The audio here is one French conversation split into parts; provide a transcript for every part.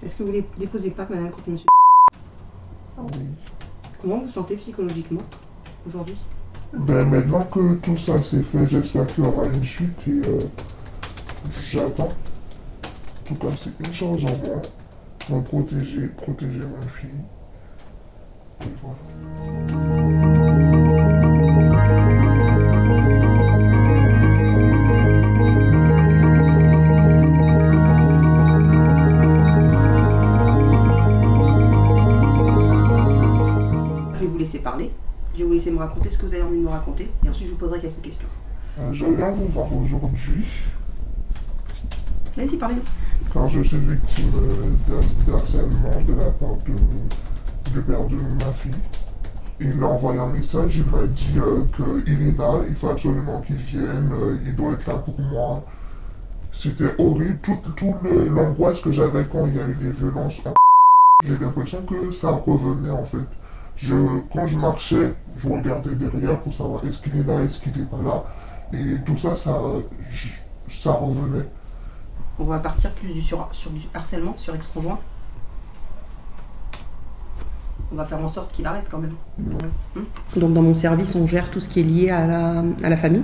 Est-ce que vous voulez déposer plainte, madame, contre monsieur? Oui. Comment vous vous sentez psychologiquement aujourd'hui? Ben, maintenant que tout ça c'est fait, j'espère qu'il y aura une suite et j'attends. En tout cas, c'est une chose en moi. Me protéger ma fille. Et voilà. Je vais vous laisser parler. Je vais vous laisser me raconter ce que vous avez envie de me raconter. Et ensuite, je vous poserai quelques questions. Je viens vous voir aujourd'hui Allez-y, parlez. car je suis victime d'harcèlement de la part du père de ma fille. Il m'a envoyé un message, il m'a dit qu'il est là, il faut absolument qu'il vienne, il doit être là pour moi. C'était horrible, toute l'angoisse que j'avais quand il y a eu les violences. J'ai l'impression que ça revenait en fait. Quand je marchais, je regardais derrière pour savoir est-ce qu'il est là, est-ce qu'il n'est pas là. Et tout ça, ça revenait. On va partir plus sur du harcèlement, sur ex-conjoint. On va faire en sorte qu'il arrête quand même. Donc dans mon service, on gère tout ce qui est lié à la famille.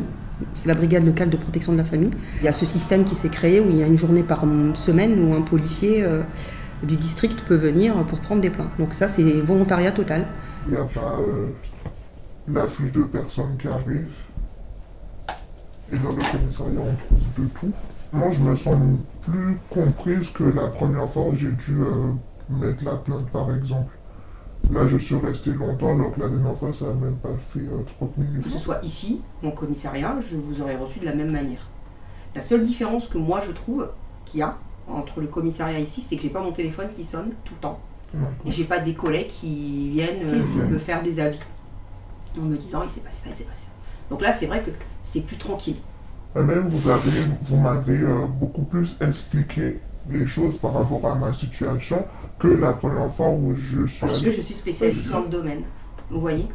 C'est la brigade locale de protection de la famille. Il y a ce système qui s'est créé où il y a une journée par semaine où un policier du district peut venir pour prendre des plaintes. Donc ça, c'est volontariat total. Il n'y a pas l'afflux de personnes qui arrivent. Et dans le commissariat, on trouve de tout. Moi, je me sens plus comprise que la première fois où j'ai dû mettre la plainte, par exemple. Là, je suis resté longtemps, alors que la dernière fois, ça n'a même pas fait 30 minutes. Que ce soit ici, mon commissariat, je vous aurais reçu de la même manière. La seule différence que moi, je trouve qu'il y a entre le commissariat ici, c'est que j'ai pas mon téléphone qui sonne tout le temps. Et j'ai pas des collègues qui viennent me faire des avis en me disant il s'est passé ça, il s'est passé ça. Donc là, c'est vrai que c'est plus tranquille. Et même, vous m'avez beaucoup plus expliqué les choses par rapport à ma situation que la première fois où je suis Parce que je suis spécialiste dans le domaine. Vous voyez,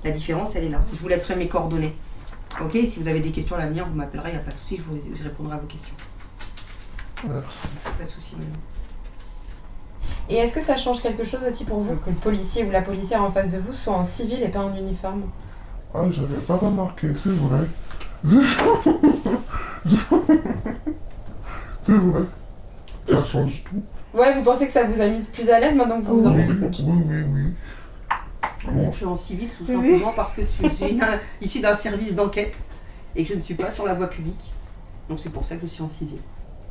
la différence, elle est là. Je vous laisserai mes coordonnées. Ok, si vous avez des questions à l'avenir, vous m'appellerez, il n'y a pas de souci, je répondrai à vos questions. Merci. Pas de souci, madame. Et est-ce que ça change quelque chose aussi pour vous que le policier ou la policière en face de vous soit en civil et pas en uniforme? Ah, j'avais pas remarqué, c'est vrai. C'est vrai. Ça change tout. Ouais, vous pensez que ça vous a mis plus à l'aise maintenant que vous vous en rendez compte? Oui. Bon, je suis en civil tout simplement parce que je suis issue d'un service d'enquête et que je ne suis pas sur la voie publique. Donc c'est pour ça que je suis en civil.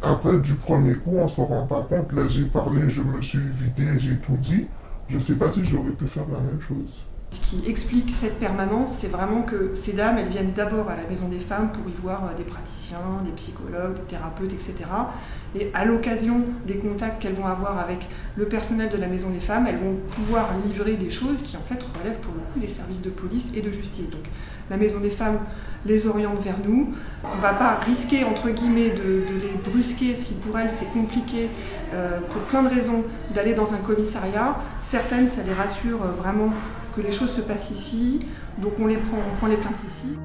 Après, du premier coup, on s'en rend pas compte. Là, j'ai parlé, je me suis vidé, j'ai tout dit. Je sais pas si j'aurais pu faire la même chose. Ce qui explique cette permanence, c'est vraiment que ces dames, elles viennent d'abord à la Maison des Femmes pour y voir des praticiens, des psychologues, des thérapeutes, etc. Et à l'occasion des contacts qu'elles vont avoir avec le personnel de la Maison des Femmes, elles vont pouvoir livrer des choses qui en fait relèvent pour le coup des services de police et de justice. Donc la Maison des Femmes les oriente vers nous. On ne va pas risquer, entre guillemets, de les brusquer si pour elles c'est compliqué, pour plein de raisons, d'aller dans un commissariat. Certaines, ça les rassure vraiment que les choses se passent ici, donc on prend les plaintes ici.